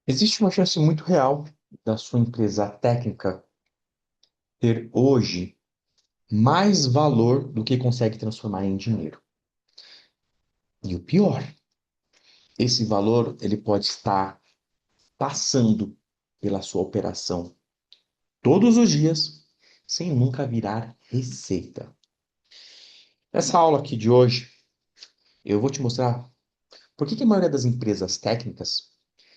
Existe uma chance muito real da sua empresa técnica ter hoje mais valor do que consegue transformar em dinheiro. E o pior, esse valor ele pode estar passando pela sua operação todos os dias, sem nunca virar receita. Nessa aula aqui de hoje, eu vou te mostrar por que a maioria das empresas técnicas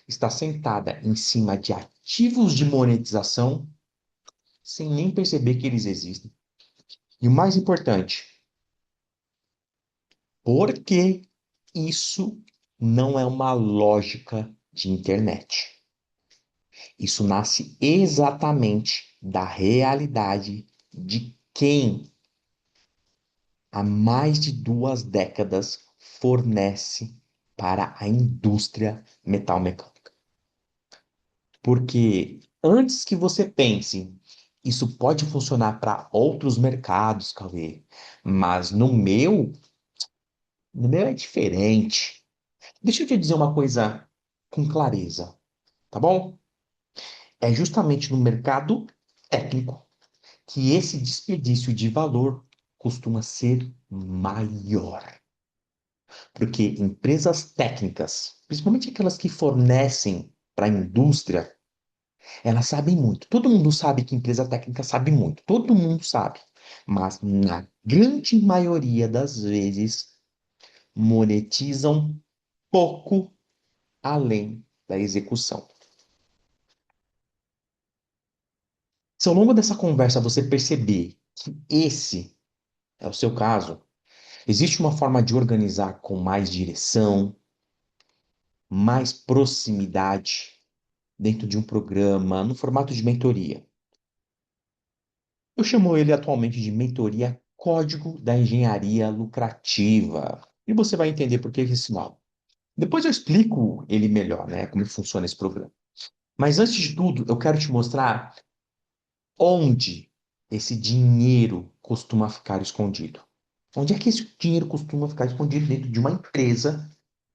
está sentada em cima de ativos de monetização sem nem perceber que eles existem. E o mais importante, por que isso não é uma lógica de internet? Isso nasce exatamente da realidade de quem há mais de 2 décadas fornece para a indústria metalmecânica. Porque antes que você pense, isso pode funcionar para outros mercados, Cauê, mas no meu é diferente. Deixa eu te dizer uma coisa com clareza, tá bom? É justamente no mercado técnico que esse desperdício de valor costuma ser maior. Porque empresas técnicas, principalmente aquelas que fornecem para a indústria, elas sabem muito. Todo mundo sabe que empresa técnica sabe muito. Todo mundo sabe. Mas na grande maioria das vezes monetizam pouco além da execução. Se ao longo dessa conversa você perceber que esse é o seu caso, existe uma forma de organizar com mais direção, mais proximidade dentro de um programa, no formato de mentoria. Eu chamo ele atualmente de mentoria Código da Engenharia Lucrativa. E você vai entender por que esse nome. Depois eu explico ele melhor, né? Como funciona esse programa. Mas antes de tudo, eu quero te mostrar onde esse dinheiro costuma ficar escondido. Onde é que esse dinheiro costuma ficar escondido dentro de uma empresa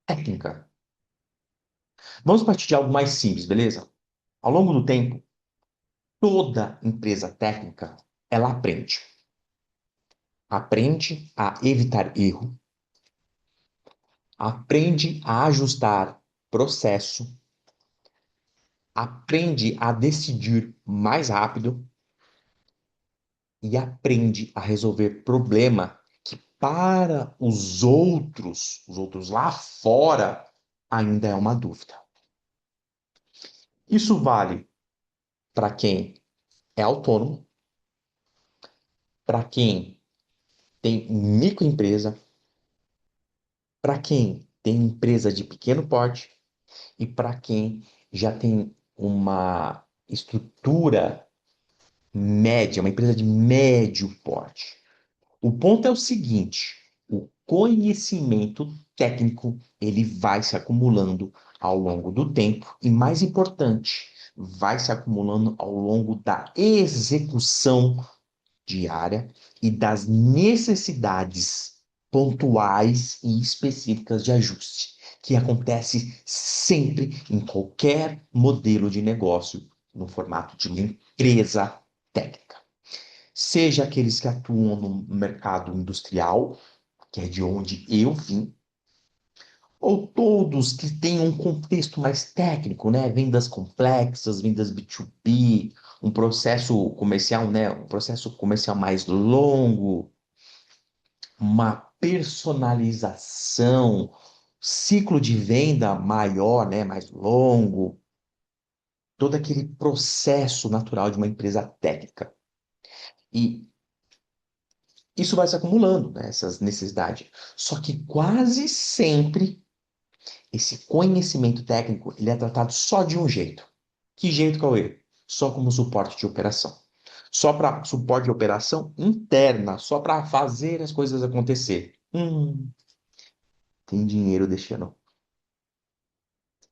técnica? Vamos partir de algo mais simples, beleza? Ao longo do tempo, toda empresa técnica, ela aprende. Aprende a evitar erro, aprende a ajustar processo, aprende a decidir mais rápido e aprende a resolver problema que para os outros lá fora, ainda é uma dúvida. Isso vale para quem é autônomo, para quem tem microempresa, para quem tem empresa de pequeno porte e para quem já tem uma estrutura média, uma empresa de médio porte. O ponto é o seguinte: o conhecimento técnico ele vai se acumulando ao longo do tempo e, mais importante, vai se acumulando ao longo da execução diária e das necessidades pontuais e específicas de ajuste, que acontece sempre em qualquer modelo de negócio no formato de uma empresa técnica. Seja aqueles que atuam no mercado industrial, que é de onde eu vim, ou todos que têm um contexto mais técnico, né? Vendas complexas, vendas B2B, um processo comercial, né? Um processo comercial mais longo, uma personalização, ciclo de venda maior, né? Mais longo, todo aquele processo natural de uma empresa técnica. E isso vai se acumulando, né? Essas necessidades. Só que quase sempre esse conhecimento técnico, ele é tratado só de um jeito. Que jeito, Cauê? Só como suporte de operação. Só para suporte de operação interna, só para fazer as coisas acontecer. Tem dinheiro deixando.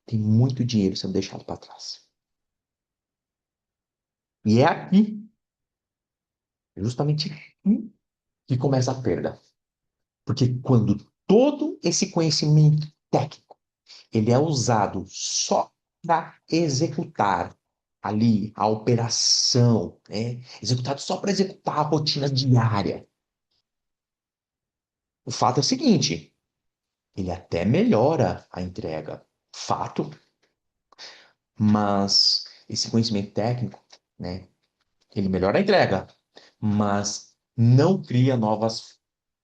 Tem muito dinheiro sendo deixado para trás. E é aqui, justamente aqui, que começa a perda. Porque quando todo esse conhecimento técnico, ele é usado só para executar ali a operação, né? Executado só para executar a rotina diária. O fato é o seguinte, ele até melhora a entrega, fato, mas esse conhecimento técnico, né? Ele melhora a entrega, mas não cria novas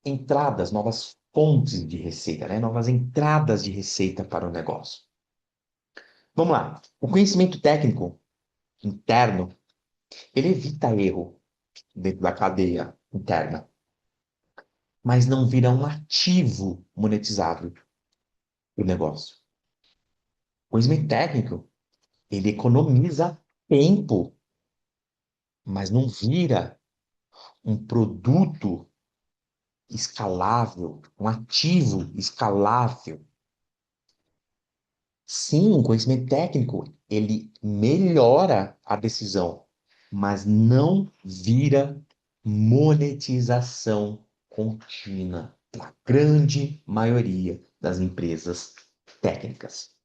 entradas, novas fontes de receita, né? Novas entradas de receita para o negócio. Vamos lá. O conhecimento técnico interno, ele evita erro dentro da cadeia interna, mas não vira um ativo monetizável do negócio. O conhecimento técnico, ele economiza tempo, mas não vira um produto escalável, um ativo escalável. Sim, o conhecimento técnico, ele melhora a decisão, mas não vira monetização contínua na grande maioria das empresas técnicas.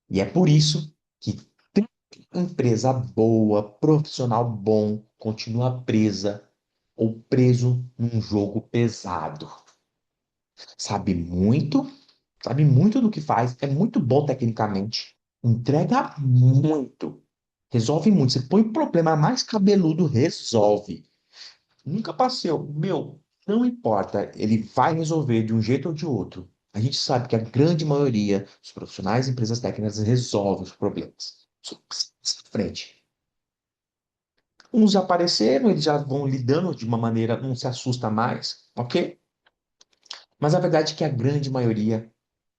E é por isso que tem empresa boa, profissional bom, continua presa ou preso num jogo pesado. Sabe muito, sabe muito do que faz, é muito bom tecnicamente, entrega muito, resolve muito. Você põe o problema mais cabeludo, resolve. Nunca passou, meu, não importa, ele vai resolver de um jeito ou de outro. A gente sabe que a grande maioria dos profissionais e empresas técnicas resolve os problemas. Só passa à frente. Uns já apareceram, eles já vão lidando de uma maneira, não se assusta mais, ok? Mas a verdade é que a grande maioria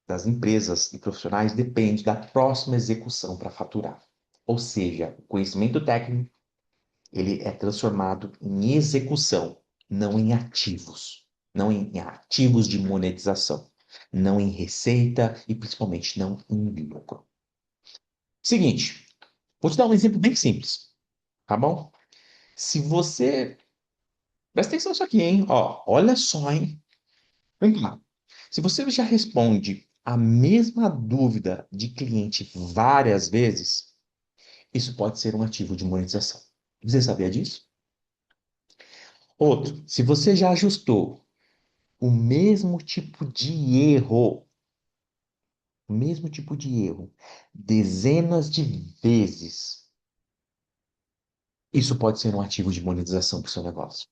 das empresas e profissionais depende da próxima execução para faturar. Ou seja, o conhecimento técnico, ele é transformado em execução, não em ativos, não em ativos de monetização, não em receita e principalmente não em lucro. Seguinte, vou te dar um exemplo bem simples, tá bom? Se você, presta atenção nisso aqui, hein? Ó, olha só, hein? Vem cá. Se você já responde a mesma dúvida de cliente várias vezes, isso pode ser um ativo de monetização. Você sabia disso? Outro, se você já ajustou o mesmo tipo de erro, dezenas de vezes, isso pode ser um ativo de monetização para o seu negócio.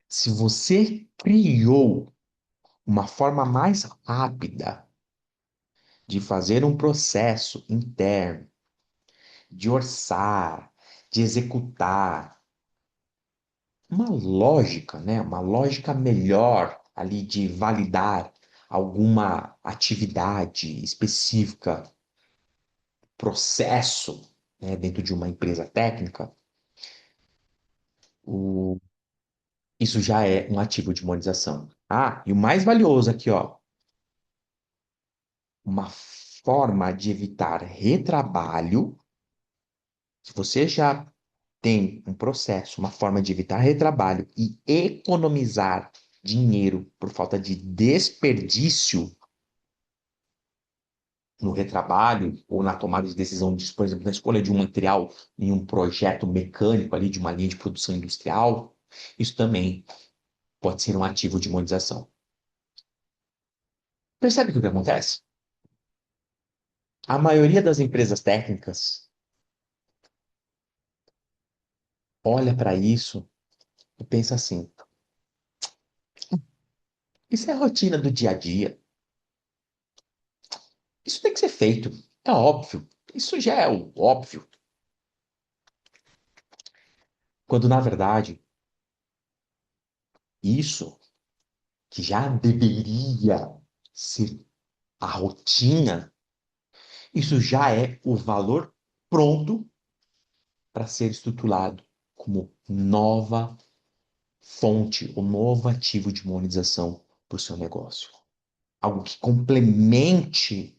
Se você criou uma forma mais rápida de fazer um processo interno, de orçar, de executar, uma lógica, né? Uma lógica melhor ali de validar alguma atividade específica, processo, né, dentro de uma empresa técnica, o- isso já é um ativo de monetização. Ah, e o mais valioso aqui, ó, uma forma de evitar retrabalho. Se você já tem um processo, uma forma de evitar retrabalho e economizar dinheiro por falta de desperdício no retrabalho ou na tomada de decisão, por exemplo, na escolha de um material em um projeto mecânico ali de uma linha de produção industrial, isso também pode ser um ativo de monetização. Percebe o que acontece? A maioria das empresas técnicas olha para isso e pensa assim: isso é a rotina do dia a dia. Isso tem que ser feito. É óbvio. Isso já é o óbvio. Quando, na verdade, isso que já deveria ser a rotina, isso já é o valor pronto para ser estruturado como nova fonte, ou novo ativo de monetização para o seu negócio. Algo que complemente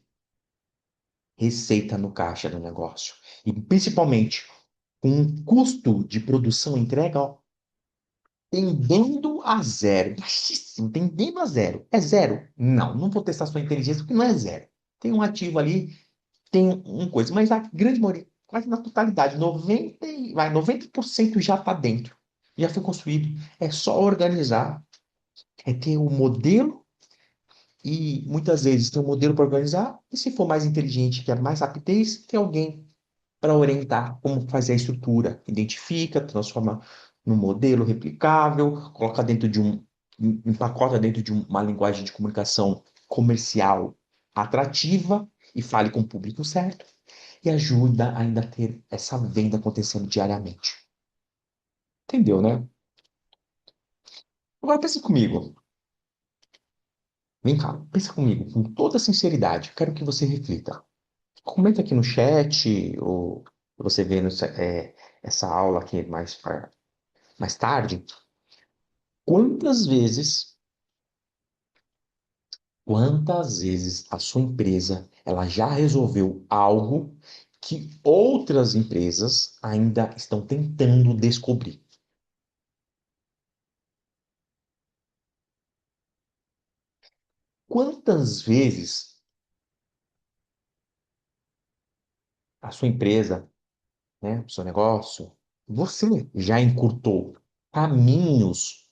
receita no caixa do negócio. E principalmente com um custo de produção e entrega, ó, tendendo a zero. Baixíssimo, tendendo a zero. É zero? Não, não vou testar sua inteligência porque não é zero. Tem um ativo ali, tem coisa, mas a grande maioria, quase na totalidade, 90% já está dentro. Já foi construído. É só organizar, é ter o modelo e muitas vezes tem um modelo para organizar, e se for mais inteligente, que é mais rapidez, tem alguém para orientar como fazer a estrutura. Identifica, transforma num modelo replicável, coloca dentro de empacota dentro de uma linguagem de comunicação comercial atrativa e fale com o público certo e ajuda ainda a ter essa venda acontecendo diariamente. Entendeu, né? Agora pensa comigo. Vem cá, pensa comigo, com toda sinceridade. Eu quero que você reflita. Comenta aqui no chat, ou você vê essa aula aqui mais tarde. Quantas vezes, quantas vezes a sua empresa ela já resolveu algo que outras empresas ainda estão tentando descobrir? Quantas vezes a sua empresa, né, o seu negócio, você já encurtou caminhos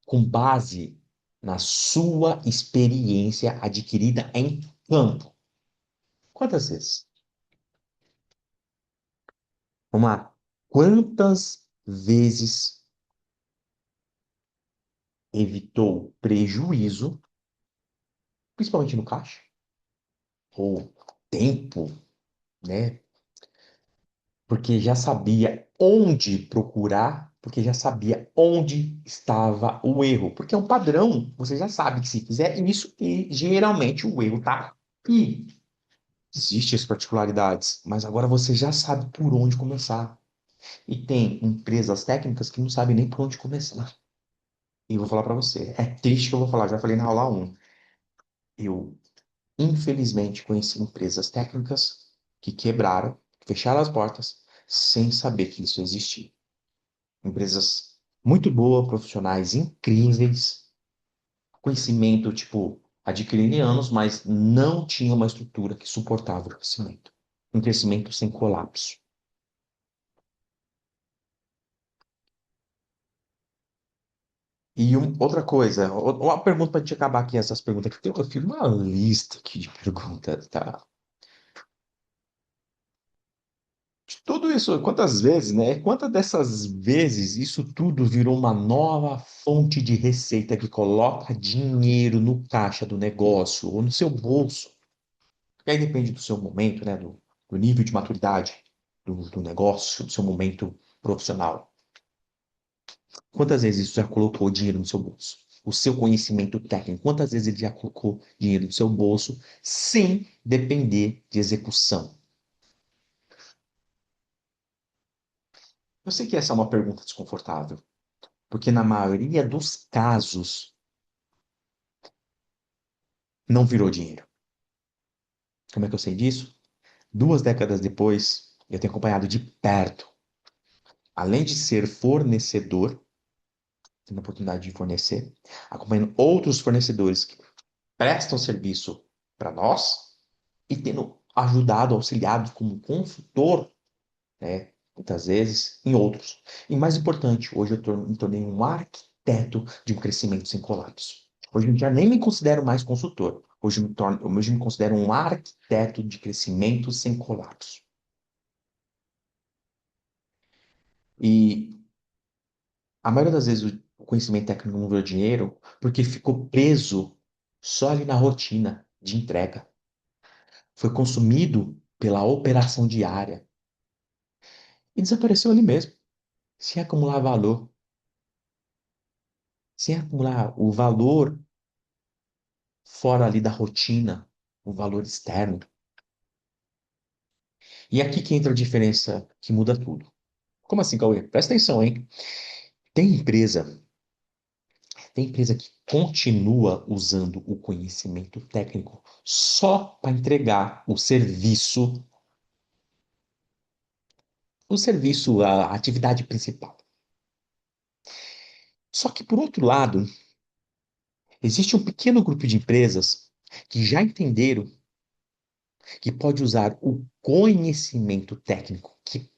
com base na sua experiência adquirida em campo? Quantas vezes? Vamos lá. Quantas vezes evitou prejuízo, principalmente no caixa, ou tempo, né? Porque já sabia onde procurar, porque já sabia onde estava o erro. Porque é um padrão, você já sabe que se fizer isso, e geralmente o erro tá aqui. Existem as particularidades, mas agora você já sabe por onde começar. E tem empresas técnicas que não sabem nem por onde começar. E eu vou falar para você, é triste que eu vou falar, já falei na aula um. Eu Infelizmente, conheci empresas técnicas que quebraram, fecharam as portas, sem saber que isso existia. Empresas muito boas, profissionais incríveis, conhecimento, tipo, adquirindo em anos, mas não tinha uma estrutura que suportava o crescimento. Um crescimento sem colapso. E outra coisa, uma pergunta para te acabar aqui, essas perguntas aqui. Eu fiz uma lista aqui de perguntas, tá? De tudo isso, quantas vezes, né? Quantas dessas vezes isso tudo virou uma nova fonte de receita que coloca dinheiro no caixa do negócio ou no seu bolso? E aí depende do seu momento, né? Do nível de maturidade do negócio, do seu momento profissional. Quantas vezes isso já colocou dinheiro no seu bolso? O seu conhecimento técnico, quantas vezes ele já colocou dinheiro no seu bolso sem depender de execução? Eu sei que essa é uma pergunta desconfortável. Porque na maioria dos casos não virou dinheiro. Como é que eu sei disso? 2 décadas depois, eu tenho acompanhado de perto, além de ser fornecedor, tendo a oportunidade de fornecer, acompanhando outros fornecedores que prestam serviço para nós e tendo ajudado, auxiliado como consultor, né, muitas vezes, em outros. E mais importante, hoje me tornei um arquiteto de um crescimento sem colapso. Hoje eu já nem me considero mais consultor. Hoje eu me considero um arquiteto de crescimento sem colapso. E a maioria das vezes o conhecimento técnico não virou dinheiro porque ficou preso só ali na rotina de entrega. Foi consumido pela operação diária e desapareceu ali mesmo, sem acumular valor, sem acumular o valor fora ali da rotina, o valor externo. E é aqui que entra a diferença que muda tudo. Como assim, Cauê? Presta atenção, hein? Tem empresa, tem empresa que continua usando o conhecimento técnico só para entregar o serviço, a atividade principal. Só que, por outro lado, existe um pequeno grupo de empresas que já entenderam que pode usar o conhecimento técnico que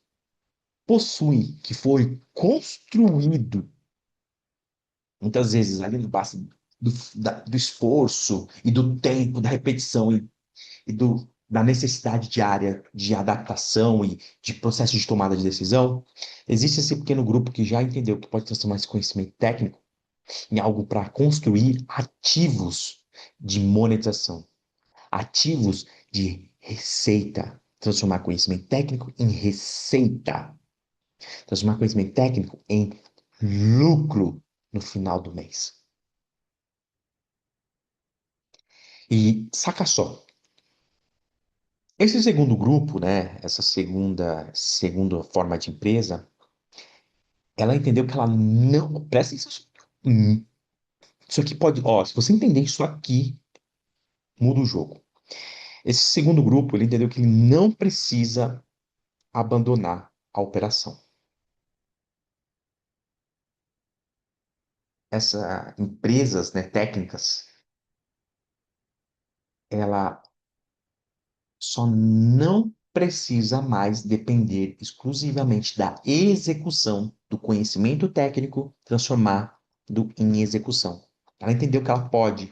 possui, que foi construído, muitas vezes ali no base do esforço e do tempo, da repetição da necessidade diária de adaptação e de processo de tomada de decisão, existe esse pequeno grupo que já entendeu que pode transformar esse conhecimento técnico em algo para construir ativos de monetização, ativos de receita, transformar conhecimento técnico em receita, transformar conhecimento técnico em lucro no final do mês. E saca só, esse segundo grupo, né, essa segunda forma de empresa, ela entendeu que ela não, presta atenção, isso aqui pode, ó, se você entender isso aqui, muda o jogo. Esse segundo grupo, ele entendeu que ele não precisa abandonar a operação. Essas empresas, né, técnicas, ela só não precisa mais depender exclusivamente da execução do conhecimento técnico, transformado em execução. Ela entendeu que ela pode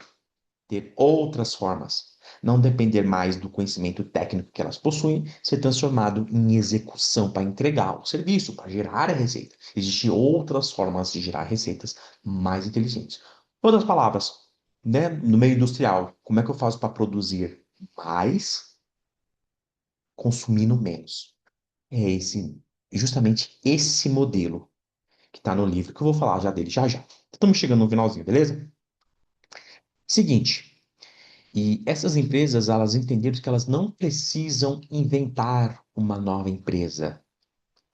ter outras formas, não depender mais do conhecimento técnico que elas possuem, ser transformado em execução para entregar o serviço, para gerar a receita. Existem outras formas de gerar receitas mais inteligentes. Outras palavras, né, no meio industrial, como é que eu faço para produzir mais, consumindo menos? É justamente esse modelo que está no livro, que eu vou falar já dele já já. Estamos chegando no finalzinho, beleza? Seguinte, e essas empresas, elas entenderam que elas não precisam inventar uma nova empresa.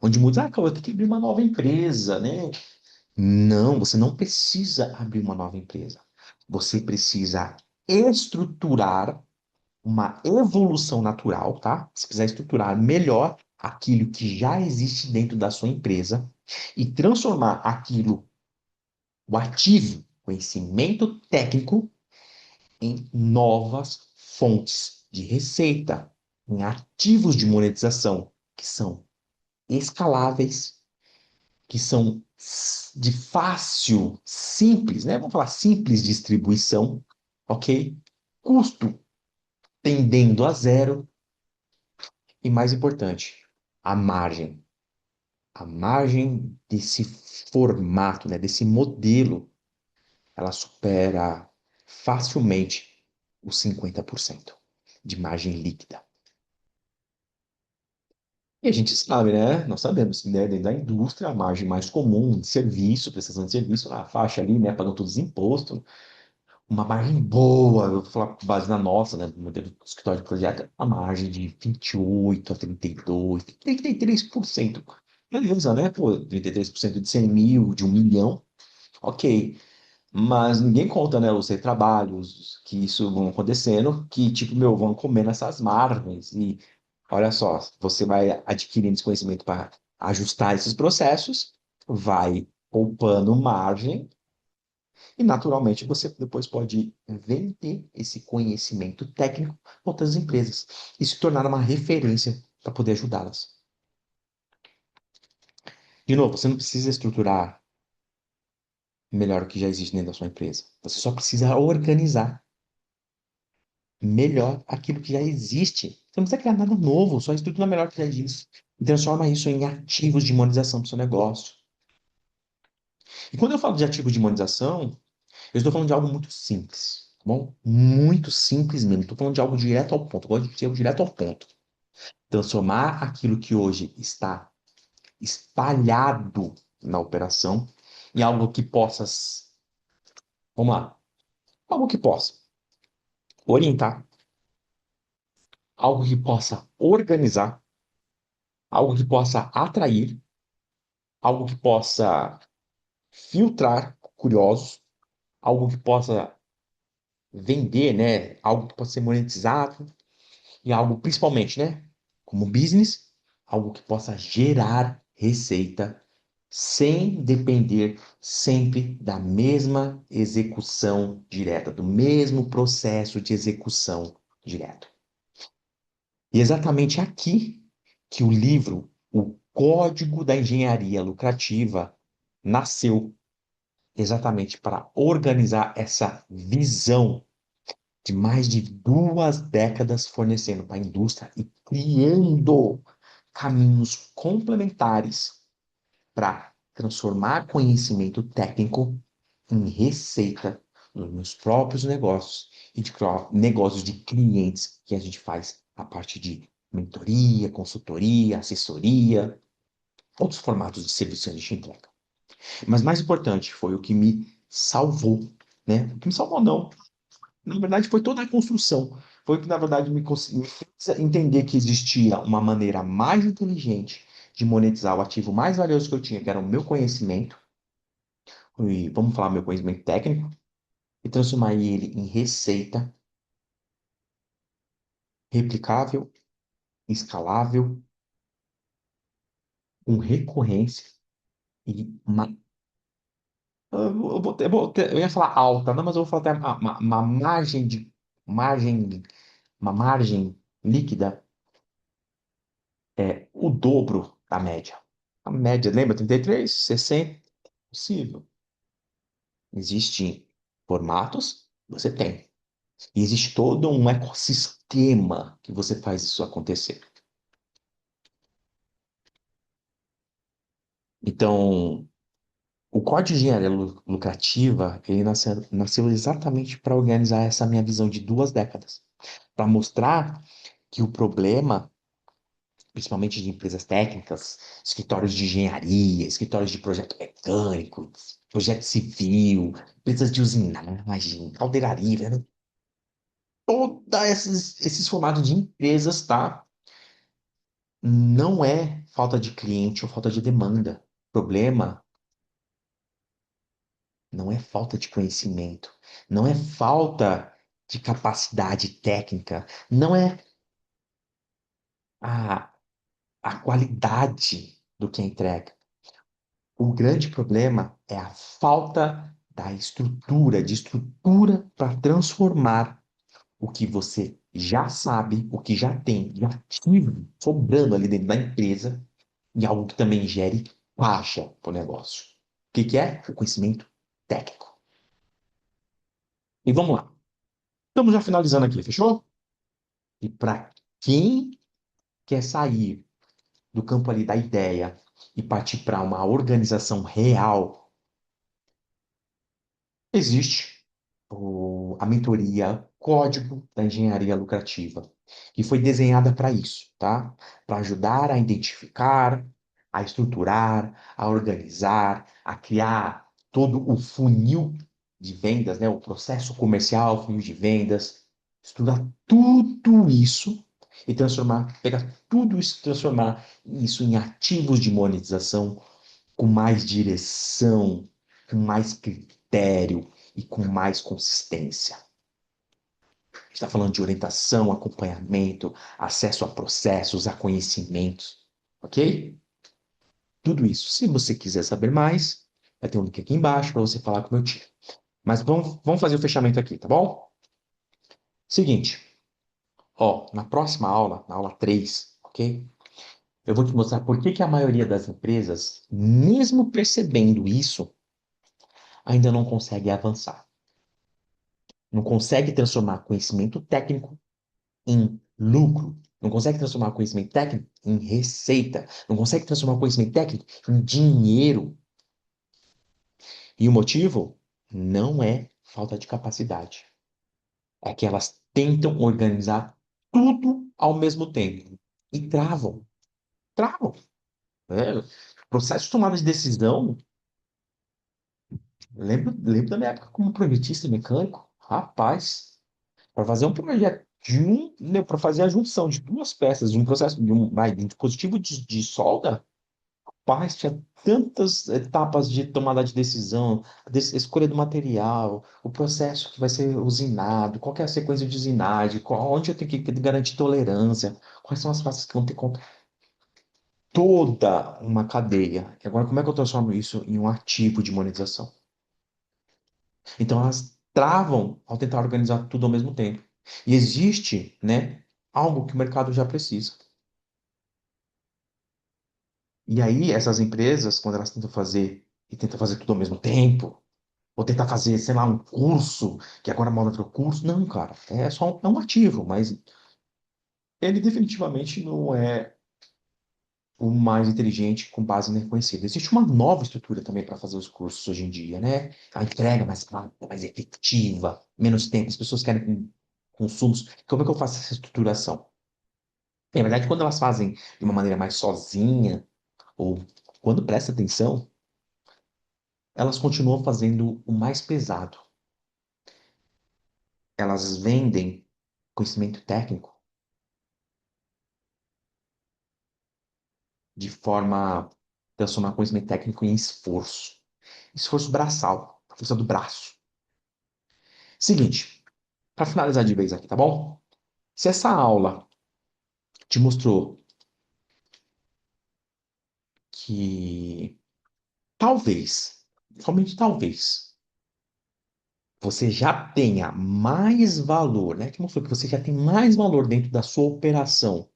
Onde muitos, eu tenho que abrir uma nova empresa, né? Não, você não precisa abrir uma nova empresa. Você precisa estruturar uma evolução natural, tá? Você precisa estruturar melhor aquilo que já existe dentro da sua empresa e transformar aquilo, o ativo, conhecimento técnico, em novas fontes de receita, em ativos de monetização que são escaláveis, que são de fácil, simples, né? Vamos falar simples distribuição, ok? Custo tendendo a zero e mais importante, a margem. A margem desse formato, né, desse modelo, ela supera facilmente os 50% de margem líquida. E a gente sabe, né? Nós sabemos, né, dentro da indústria, a margem mais comum de serviço, prestação de serviço, na faixa ali, né, pagando todos os impostos, uma margem boa, eu vou falar com base na nossa, né, no modelo do escritório de projeto, a margem de 28 a 32, 33%. Beleza, né? Pô, 33% de 100 mil, de 1 milhão, ok. Mas ninguém conta, né, os retrabalhos que isso vão acontecendo, que, tipo, meu, vão comendo essas margens. E olha só, você vai adquirindo esse conhecimento para ajustar esses processos, vai poupando margem, e naturalmente você depois pode vender esse conhecimento técnico para outras empresas e se tornar uma referência para poder ajudá-las. De novo, você não precisa estruturar melhor o que já existe dentro da sua empresa. Você só precisa organizar melhor aquilo que já existe. Você não precisa criar nada novo, só estrutura melhor o que já existe. E transforma isso em ativos de monetização para o seu negócio. E quando eu falo de ativos de monetização, eu estou falando de algo muito simples, tá bom? Muito simples mesmo. Estou falando de algo direto ao ponto. Eu gosto de ser direto ao ponto. Transformar aquilo que hoje está espalhado na operação em algo que possa, vamos lá, algo que possa orientar, algo que possa organizar, algo que possa atrair, algo que possa filtrar curiosos, algo que possa vender, né? Algo que possa ser monetizado e algo principalmente, né? Como business, algo que possa gerar receita sem depender sempre da mesma execução direta, do mesmo processo de execução direto. E exatamente aqui que o livro, O Código da Engenharia Lucrativa, nasceu exatamente para organizar essa visão de mais de 2 décadas fornecendo para a indústria e criando caminhos complementares para transformar conhecimento técnico em receita nos meus próprios negócios e de negócios de clientes que a gente faz a partir de mentoria, consultoria, assessoria, outros formatos de serviço que a gente entrega. Mas mais importante foi o que me salvou, né? O que me salvou não, na verdade foi toda a construção. Foi o que na verdade me fez entender que existia uma maneira mais inteligente de monetizar o ativo mais valioso que eu tinha, que era o meu conhecimento, e vamos falar meu conhecimento técnico, e transformar ele em receita replicável, escalável, com recorrência e uma. Eu ia falar alta, não, mas eu vou falar até uma margem de margem, uma margem líquida o dobro da média. A média, lembra? 33, 60, possível. Existem formatos, você tem. E existe todo um ecossistema que você faz isso acontecer. Então, o Código de Engenharia Lucrativa, ele nasceu exatamente para organizar essa minha visão de 2 décadas, para mostrar que o problema, principalmente de empresas técnicas, escritórios de engenharia, escritórios de projeto mecânico, projeto civil, empresas de usinagem, caldeiraria, né? Todos esses formatos de empresas, tá? Não é falta de cliente ou falta de demanda. O problema não é falta de conhecimento, não é falta de capacidade técnica, não é a, a qualidade do que é entregue. O grande problema é a falta da estrutura, de estrutura para transformar o que você já sabe, o que já tem de ativo sobrando ali dentro da empresa, em algo que também gere caixa para o negócio. O que que é? O conhecimento técnico. E vamos lá. Estamos já finalizando aqui, fechou? E para quem quer sair do campo ali da ideia e partir para uma organização real, existe a mentoria Código da Engenharia Lucrativa, que foi desenhada para isso, tá? Para ajudar a identificar, a estruturar, a organizar, a criar todo o funil de vendas, né? O processo comercial, funil de vendas, estudar tudo isso e transformar, pegar tudo isso e transformar isso em ativos de monetização com mais direção, com mais critério e com mais consistência. A gente está falando de orientação, acompanhamento, acesso a processos, a conhecimentos, ok? Tudo isso. Se você quiser saber mais, vai ter um link aqui embaixo para você falar com o meu time. Mas vamos fazer o fechamento aqui, tá bom? Seguinte, ó, na próxima aula, na aula 3, ok? Eu vou te mostrar por que que a maioria das empresas, mesmo percebendo isso, ainda não consegue avançar. Não consegue transformar conhecimento técnico em lucro. Não consegue transformar conhecimento técnico em receita. Não consegue transformar conhecimento técnico em dinheiro. E o motivo não é falta de capacidade. É que elas tentam organizar tudo ao mesmo tempo. E travam. Travam. É, processo de tomada de decisão. Lembro da minha época como projetista mecânico. Rapaz, para fazer um projeto né, para fazer a junção de 2 peças de um processo de um dispositivo de solda, rapaz, tinha tantas etapas de tomada de decisão, escolha do material, o processo que vai ser usinado, qual que é a sequência de usinagem, onde eu tenho que garantir tolerância, quais são as fases que vão ter toda uma cadeia. E agora, como é que eu transformo isso em um ativo de monetização? Então, elas travam ao tentar organizar tudo ao mesmo tempo. E existe, né? algo que o mercado já precisa. E aí, essas empresas, quando elas tentam fazer, e tentam fazer tudo ao mesmo tempo, ou tentar fazer, sei lá, um curso, que agora a moda virou curso, não, cara, é só é um ativo, mas ele definitivamente não é o mais inteligente com base no reconhecido. Existe uma nova estrutura também para fazer os cursos hoje em dia, né? A entrega mais rápida, mais efetiva, menos tempo, as pessoas querem consumos. Como é que eu faço essa estruturação? Na verdade, quando elas fazem de uma maneira mais sozinha, ou quando presta atenção, elas continuam fazendo o mais pesado. Elas vendem conhecimento técnico de forma a transformar conhecimento técnico em esforço. Esforço braçal, a força do braço. Seguinte, para finalizar de vez aqui, tá bom? Se essa aula te mostrou que talvez, somente talvez, você já tenha mais valor, né? Que mostrou que você já tem mais valor dentro da sua operação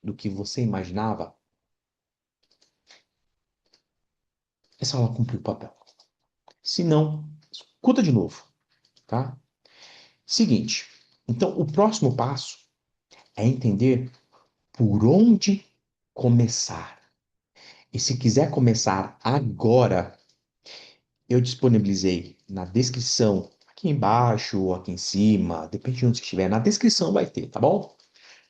do que você imaginava, essa aula cumpriu o papel. Se não, escuta de novo, tá? Seguinte, então o próximo passo é entender por onde começar. E se quiser começar agora, eu disponibilizei na descrição, aqui embaixo ou aqui em cima, depende de onde você estiver, na descrição vai ter, tá bom?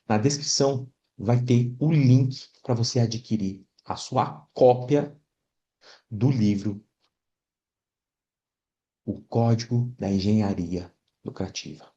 Na descrição vai ter o link para você adquirir a sua cópia do livro O Código da Engenharia Lucrativa.